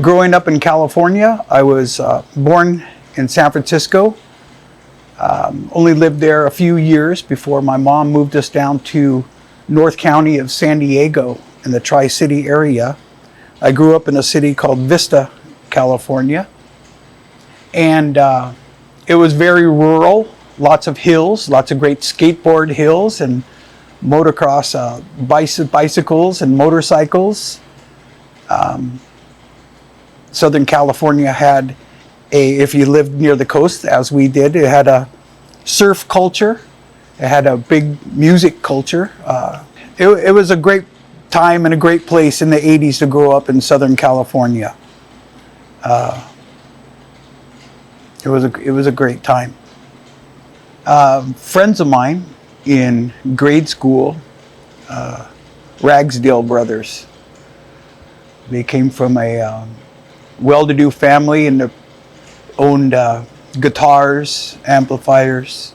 Growing up in California, I was born in San Francisco. Only lived there a few years before my mom moved us down to North County of San Diego in the Tri-City area. I grew up in a city called Vista, California. And it was very rural, lots of hills, lots of great skateboard hills and motocross bicycles and motorcycles. Southern California had if you lived near the coast, as we did, it had a surf culture. It had a big music culture. It was a great time and a great place in the 80s to grow up in Southern California. It was a great time. Friends of mine in grade school, Ragsdale brothers. They came from a well-to-do family and they owned guitars, amplifiers,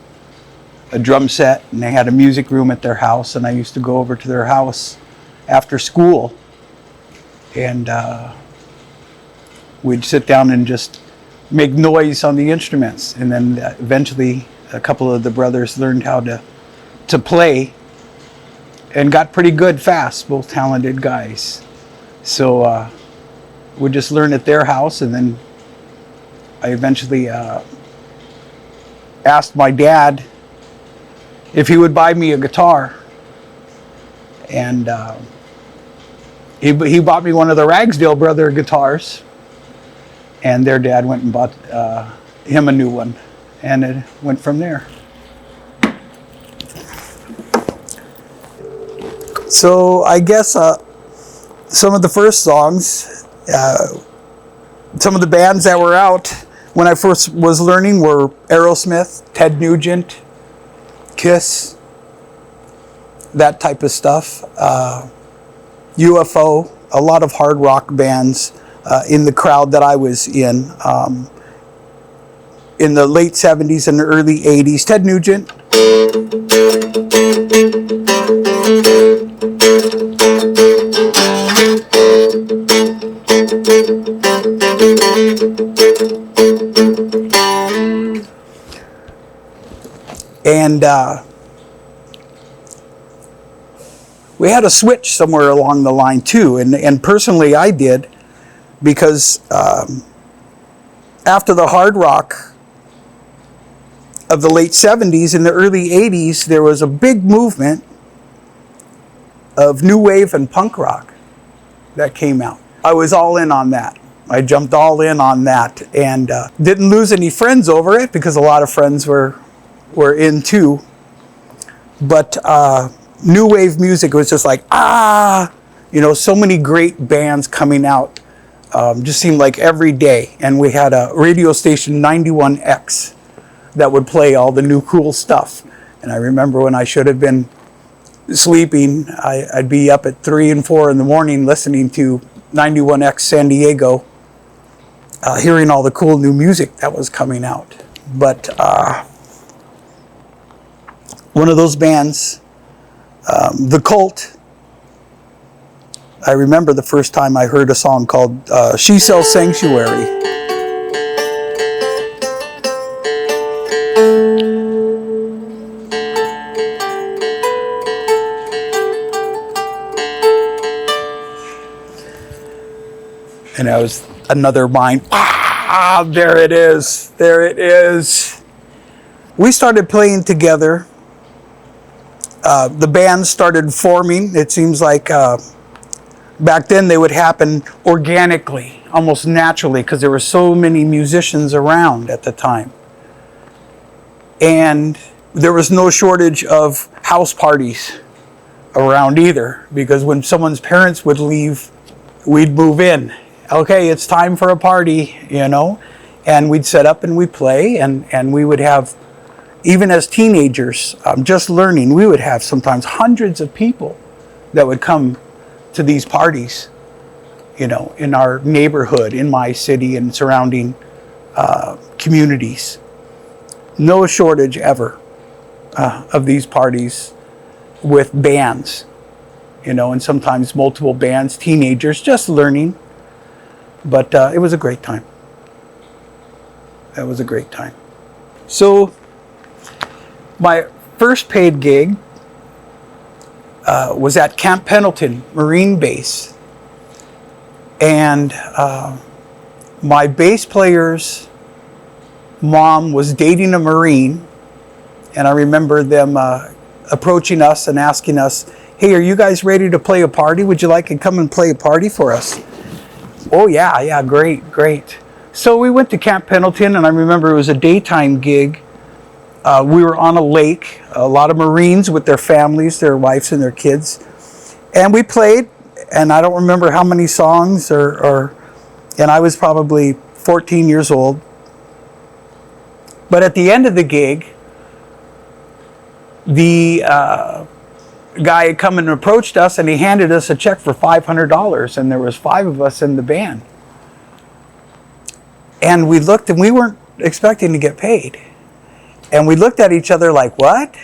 a drum set, and they had a music room at their house, and I used to go over to their house after school, and we'd sit down and just make noise on the instruments. And then eventually a couple of the brothers learned how to play and got pretty good fast, both talented guys. So we'd just learn at their house, and then I eventually asked my dad if he would buy me a guitar. And he bought me one of the Ragsdale brother guitars, and their dad went and bought him a new one, and it went from there. So I guess some of the first songs, some of the bands that were out when I first was learning were Aerosmith, Ted Nugent, Kiss, that type of stuff. UFO, a lot of hard rock bands in the crowd that I was in the late 70s and the early 80s. Ted Nugent. And we had a switch somewhere along the line too, and personally I did, because after the hard rock of the late 70s and the early 80s, there was a big movement of new wave and punk rock that came out. I was all in on that. I jumped all in on that, and didn't lose any friends over it, because a lot of friends were in too. But new wave music was just like, so many great bands coming out. Just seemed like every day. And we had a radio station, 91X, that would play all the new cool stuff. And I remember when I should have been sleeping, I'd be up at 3 and 4 in the morning listening to 91X San Diego, hearing all the cool new music that was coming out. But one of those bands, The Cult, I remember the first time I heard a song called She Sells Sanctuary. And that was another mind. There it is. There it is. We started playing together. The band started forming. It seems like back then they would happen organically, almost naturally, because there were so many musicians around at the time. And there was no shortage of house parties around either, because when someone's parents would leave, we'd move in. Okay, it's time for a party, and we'd set up and we'd play, and we would have, even as teenagers, just learning, we would have sometimes hundreds of people that would come to these parties, in our neighborhood, in my city and surrounding communities. No shortage ever of these parties with bands, and sometimes multiple bands, teenagers just learning. But it was a great time. That was a great time. So my first paid gig was at Camp Pendleton Marine Base. And my bass player's mom was dating a Marine. And I remember them approaching us and asking us, hey, are you guys ready to play a party? Would you like to come and play a party for us? Oh, yeah, great. So we went to Camp Pendleton, and I remember it was a daytime gig. We were on a lake, a lot of Marines with their families, their wives and their kids. And we played, and I don't remember how many songs, and I was probably 14 years old. But at the end of the gig, the guy had come and approached us, and he handed us a check for $500, and there was 5 of us in the band. And we looked, and we weren't expecting to get paid. And we looked at each other like, what?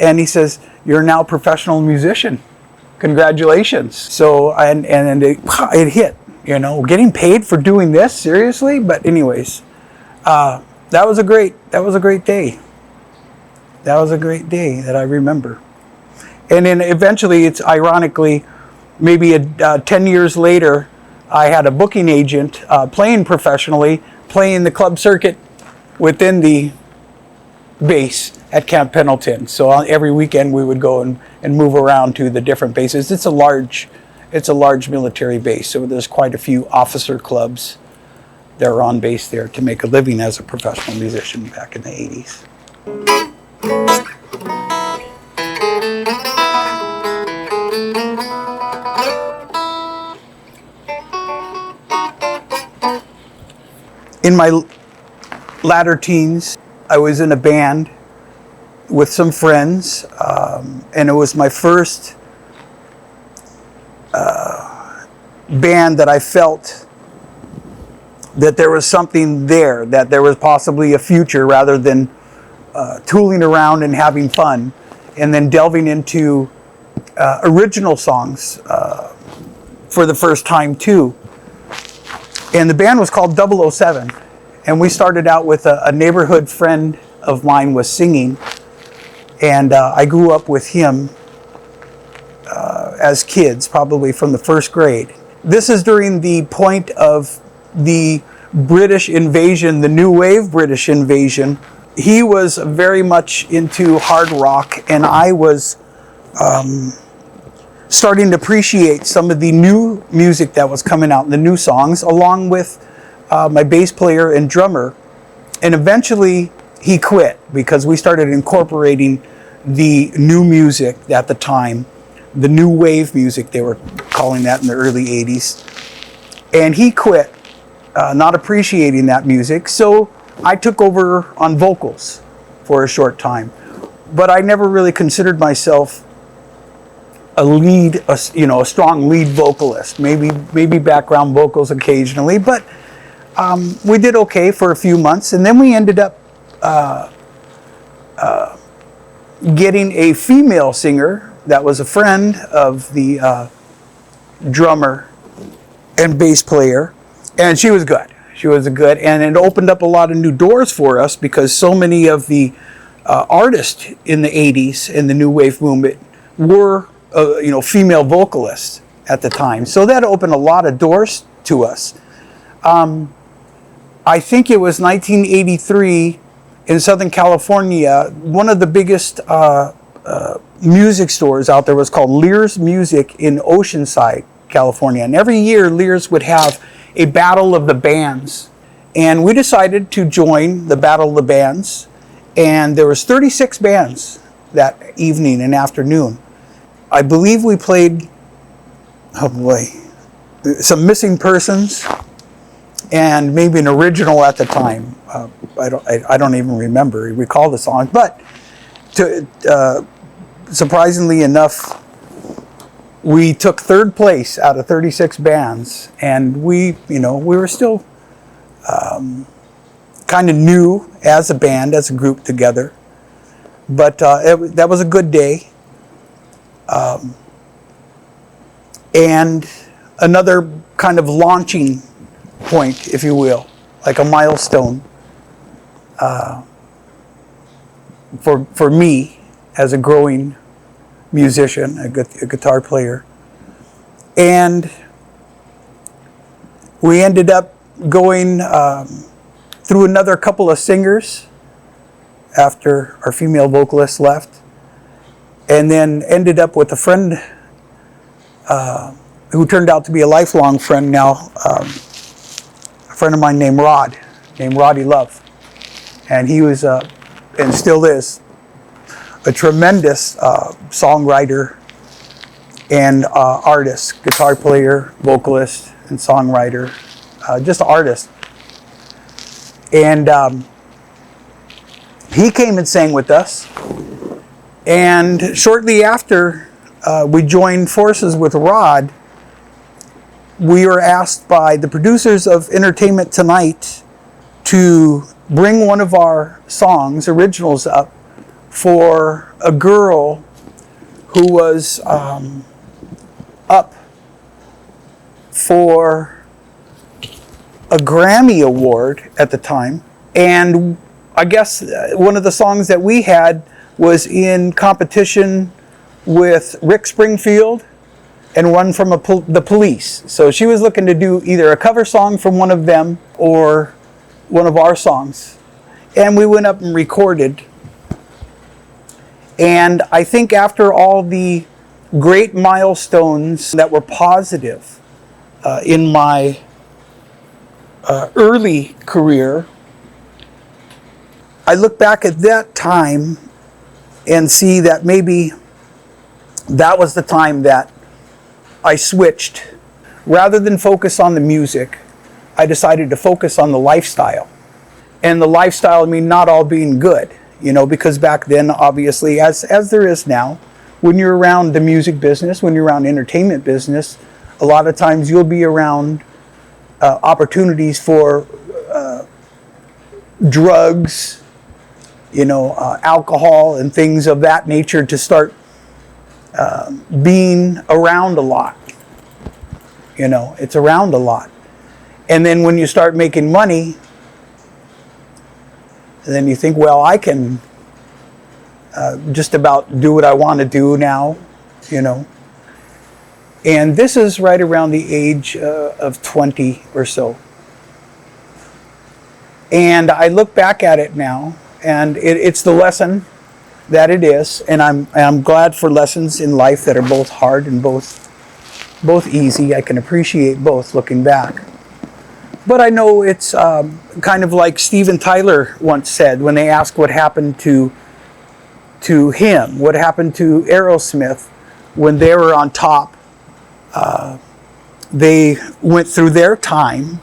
And he says, you're now a professional musician. Congratulations. So, and it hit, getting paid for doing this, seriously? But anyways, that was a great day. That was a great day that I remember. And then eventually, it's ironically, maybe 10 years later, I had a booking agent playing professionally, playing the club circuit within the base at Camp Pendleton. So every weekend we would go and move around to the different bases. It's a large military base, so there's quite a few officer clubs that are on base there to make a living as a professional musician back in the 80s. In my latter teens, I was in a band with some friends, and it was my first band that I felt that there was something there, that there was possibly a future rather than tooling around and having fun, and then delving into original songs for the first time too. And the band was called 007. And we started out with a neighborhood friend of mine was singing. And I grew up with him as kids, probably from the first grade. This is during the point of the British invasion, the new wave British invasion. He was very much into hard rock, and I was starting to appreciate some of the new music that was coming out, the new songs, along with my bass player and drummer. And eventually he quit because we started incorporating the new music at the time, the new wave music, they were calling that in the early 80s. And he quit, not appreciating that music. So I took over on vocals for a short time. But I never really considered myself a strong lead vocalist, maybe background vocals occasionally, but we did okay for a few months, and then we ended up getting a female singer that was a friend of the drummer and bass player, and she was good. And it opened up a lot of new doors for us because so many of the artists in the 80s in the new wave movement were female vocalists at the time. So that opened a lot of doors to us. I think it was 1983 in Southern California, one of the biggest music stores out there was called Lear's Music in Oceanside, California. And every year Lear's would have a battle of the bands. And we decided to join the battle of the bands. And there was 36 bands that evening and afternoon. I believe we played, some Missing Persons and maybe an original at the time. I don't even recall the song. But surprisingly enough, we took third place out of 36 bands, and we were still kind of new as a band, as a group together. But that was a good day. And another kind of launching point, if you will, like a milestone for me as a growing musician, a guitar player. And we ended up going through another couple of singers after our female vocalist left, and then ended up with a friend who turned out to be a lifelong friend now, a friend of mine named Roddy Love. And he was, and still is, a tremendous songwriter and artist, guitar player, vocalist, and songwriter, just an artist. And he came and sang with us. And shortly after we joined forces with Rod, we were asked by the producers of Entertainment Tonight to bring one of our songs, originals, up for a girl who was up for a Grammy Award at the time. And I guess one of the songs that we had was in competition with Rick Springfield and one from the Police. So she was looking to do either a cover song from one of them or one of our songs. And we went up and recorded. And I think after all the great milestones that were positive in my early career, I look back at that time and see that maybe that was the time that I switched. Rather than focus on the music, I decided to focus on the lifestyle. And the lifestyle, I mean, not all being good, because back then, obviously, as there is now, when you're around the music business, when you're around entertainment business, a lot of times you'll be around opportunities for drugs, alcohol and things of that nature to start being around a lot. It's around a lot. And then when you start making money, then you think, well, I can just about do what I want to do now, And this is right around the age of 20 or so. And I look back at it now, and it's the lesson that it is. And I'm glad for lessons in life that are both hard and both easy. I can appreciate both looking back. But I know it's kind of like Steven Tyler once said when they asked what happened to him, what happened to Aerosmith when they were on top. They went through their time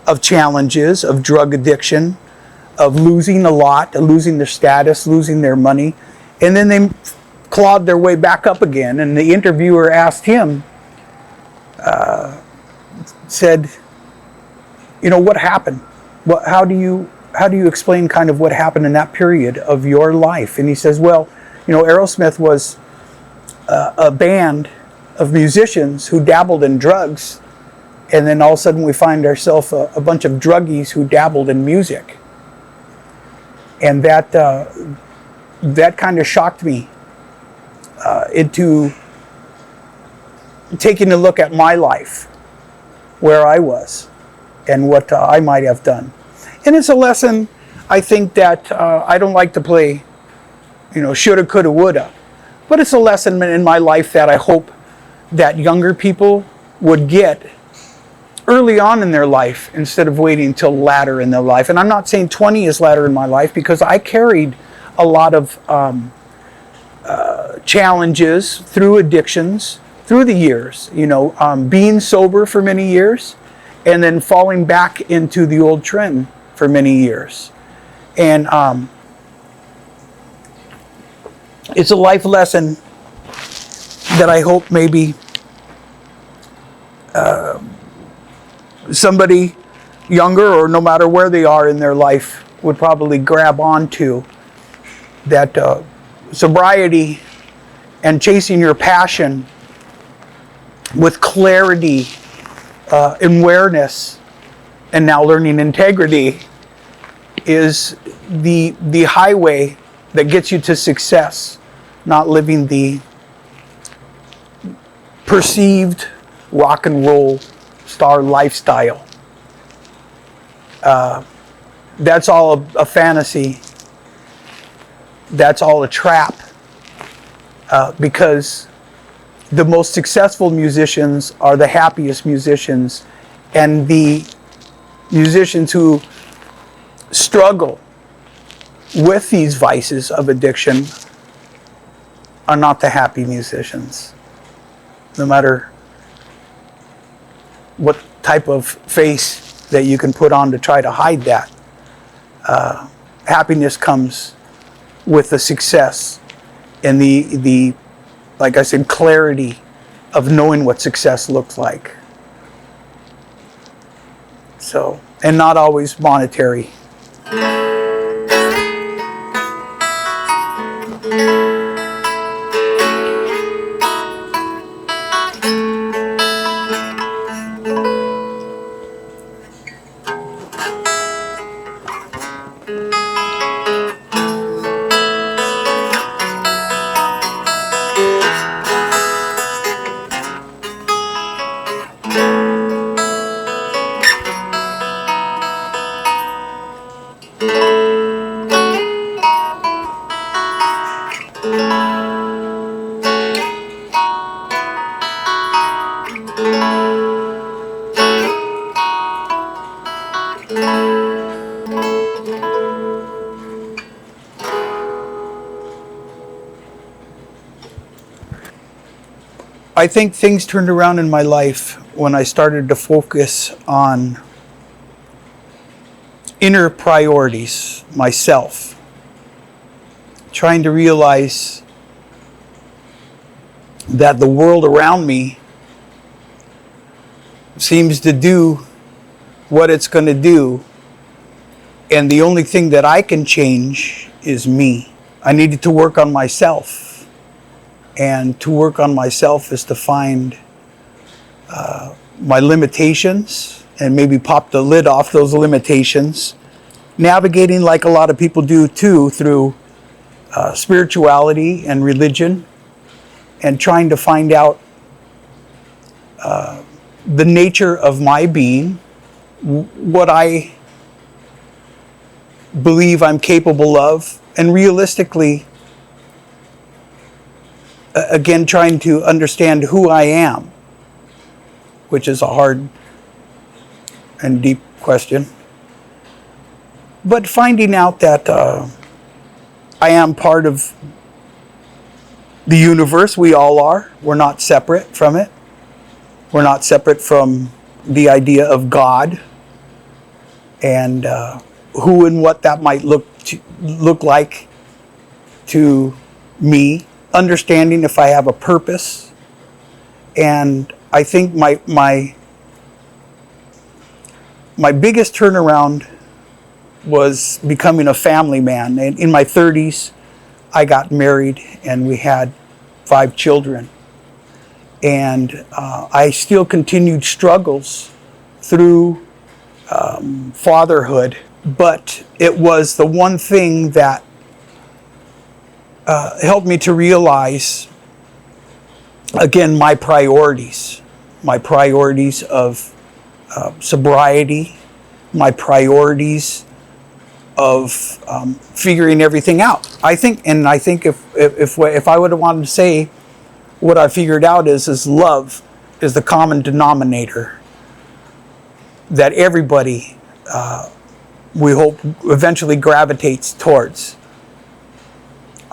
of challenges, of drug addiction, of losing a lot, of losing their status, losing their money, and then they clawed their way back up again. And the interviewer asked him, said, what happened? How do you explain kind of what happened in that period of your life? And he says, well, Aerosmith was a band of musicians who dabbled in drugs, and then all of a sudden we find ourselves a bunch of druggies who dabbled in music. And that kind of shocked me into taking a look at my life, where I was, and what I might have done. And it's a lesson, I think, that I don't like to play, shoulda, coulda, woulda. But it's a lesson in my life that I hope that younger people would get early on in their life instead of waiting until later in their life. And I'm not saying 20 is later in my life, because I carried a lot of challenges through addictions through the years, being sober for many years and then falling back into the old trend for many years. And it's a life lesson that I hope maybe somebody younger, or no matter where they are in their life, would probably grab onto. That sobriety and chasing your passion with clarity and awareness and now learning integrity is the highway that gets you to success, not living the perceived rock and roll star lifestyle. That's all a fantasy. That's all a trap. Because the most successful musicians are the happiest musicians, and the musicians who struggle with these vices of addiction are not the happy musicians. No matter what type of face that you can put on to try to hide that, happiness comes with the success and the like I said, clarity of knowing what success looks like. So, and not always monetary. I think things turned around in my life when I started to focus on inner priorities, myself. Trying to realize that the world around me seems to do what it's going to do, and the only thing that I can change is me. I needed to work on myself. And to work on myself is to find my limitations and maybe pop the lid off those limitations. Navigating, like a lot of people do too, through spirituality and religion, and trying to find out the nature of my being, what I believe I'm capable of, and realistically, again, trying to understand who I am, which is a hard and deep question. But finding out that I am part of the universe, we all are. We're not separate from it. We're not separate from the idea of God and who and what that might look like to me. Understanding if I have a purpose. And I think my biggest turnaround was becoming a family man. And in my 30s, I got married and we had 5 children. And I still continued struggles through fatherhood, but it was the one thing that helped me to realize, again, my priorities of sobriety, my priorities of figuring everything out. I think if I would have wanted to say what I figured out is love is the common denominator that everybody, we hope, eventually gravitates towards.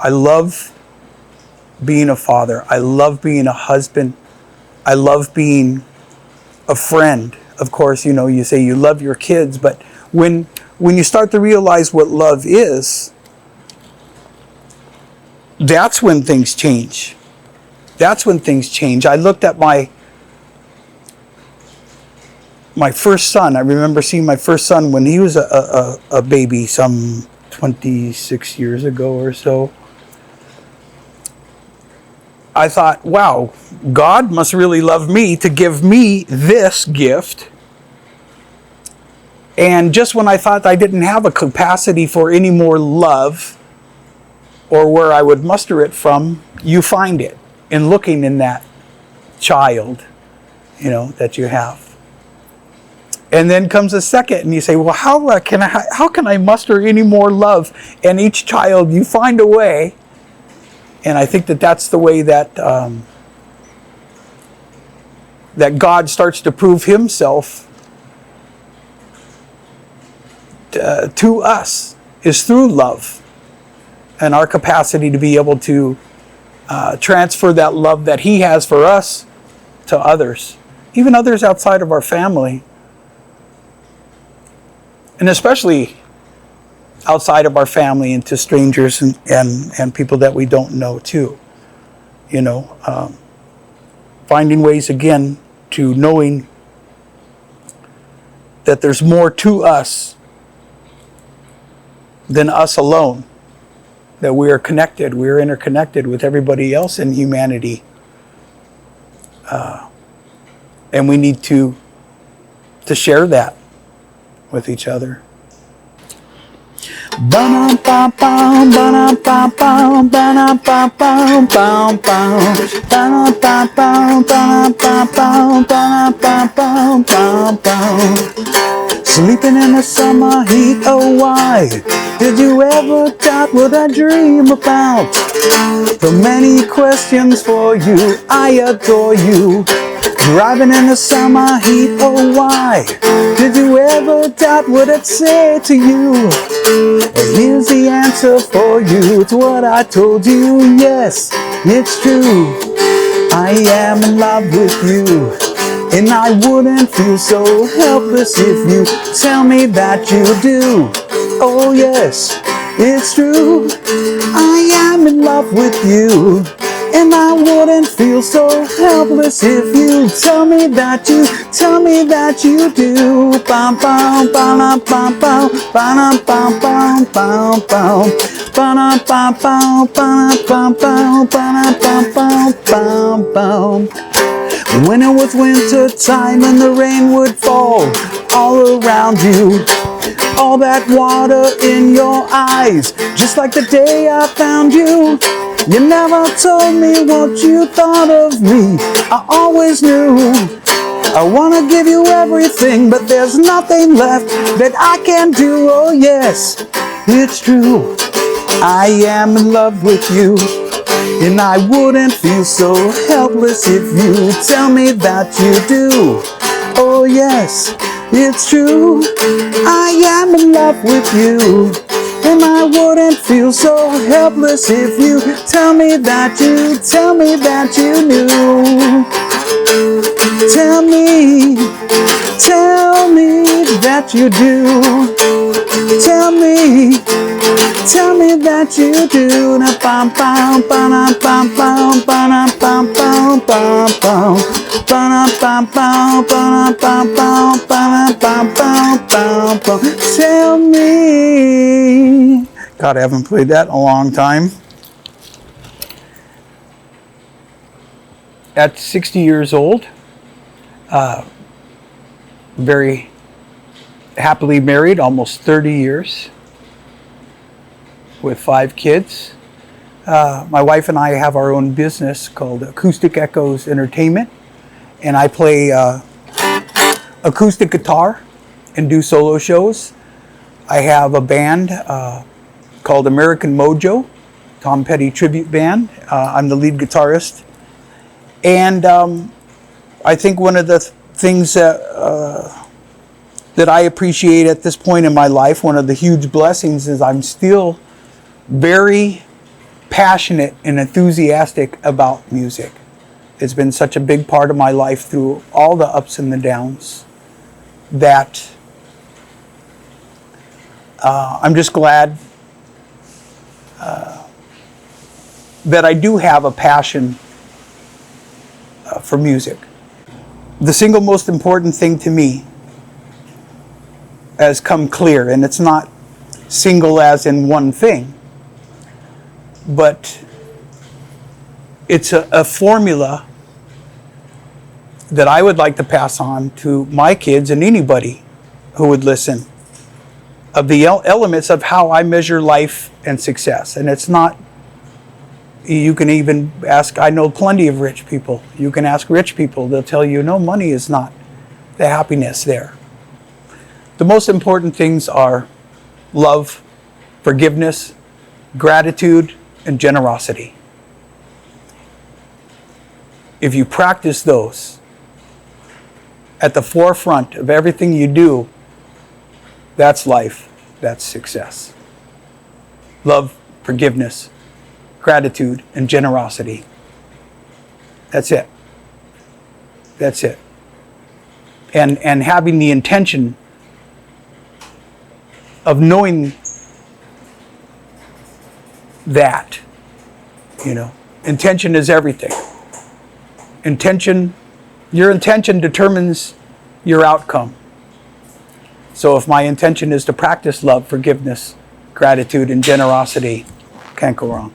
I love being a father. I love being a husband. I love being a friend. Of course, you say you love your kids, but when you start to realize what love is, that's when things change. That's when things change. I looked at my first son. I remember seeing my first son when he was a baby some 26 years ago or so. I thought, wow, God must really love me to give me this gift. And just when I thought I didn't have a capacity for any more love, or where I would muster it from, you find it in looking in that child, that you have. And then comes a second, and you say, well, how can I muster any more love? And each child, you find a way. And I think that's the way that that God starts to prove himself to us, is through love and our capacity to be able to transfer that love that he has for us to others, even others outside of our family, and especially outside of our family, and to strangers and people that we don't know too. Finding ways again to knowing that there's more to us than us alone, that we are connected, we are interconnected with everybody else in humanity. And we need to share that with each other. Sleeping in the summer heat, oh why did you ever doubt what I dream about? The many questions for you, I adore you. Driving in the summer heat, oh why did you ever doubt what I'd say to you? Well, here's the answer for you, it's what I told you, yes, it's true. I am in love with you, and I wouldn't feel so helpless if you tell me that you do. Oh yes, it's true. I am in love with you, and I wouldn't feel so helpless if you tell me that you do. Bum bum bum bum bum bum bum bum bum bum bum bum bum bum bum bum bum. When it was winter time and the rain would fall all around you, all that water in your eyes, just like the day I found you. You never told me what you thought of me, I always knew. I wanna give you everything, but there's nothing left that I can do. Oh yes, it's true. I am in love with you, and I wouldn't feel so helpless if you tell me that you do. Oh yes, it's true. I am in love with you, and I wouldn't feel so helpless if you tell me that you knew. Tell me that you do. Tell me that you do. Na pam pam pam pam pam pam pam pam pam pam pam pam pam pam pam pam pam pam. Tell me. God, I haven't played that in a long time. At 60 years old, very happily married, almost 30 years, with 5 kids. My wife and I have our own business called Acoustic Echoes Entertainment, and I play acoustic guitar and do solo shows. I have a band called American Mojo, Tom Petty tribute band. I'm the lead guitarist. And I think one of the things that I appreciate at this point in my life, one of the huge blessings, is I'm still very passionate and enthusiastic about music. It's been such a big part of my life through all the ups and the downs that I'm just glad that I do have a passion for music. The single most important thing to me has come clear, and it's not single as in one thing, but it's a formula that I would like to pass on to my kids and anybody who would listen. of the elements of how I measure life and success. And it's not, you can even ask, I know plenty of rich people. You can ask rich people, they'll tell you, no, money is not the happiness there. The most important things are love, forgiveness, gratitude, and generosity. If you practice those at the forefront of everything you do, that's life, that's success. Love, forgiveness, gratitude, and generosity. That's it. That's it. And having the intention of knowing that, intention is everything. Your intention determines your outcome. So if my intention is to practice love, forgiveness, gratitude, and generosity, can't go wrong.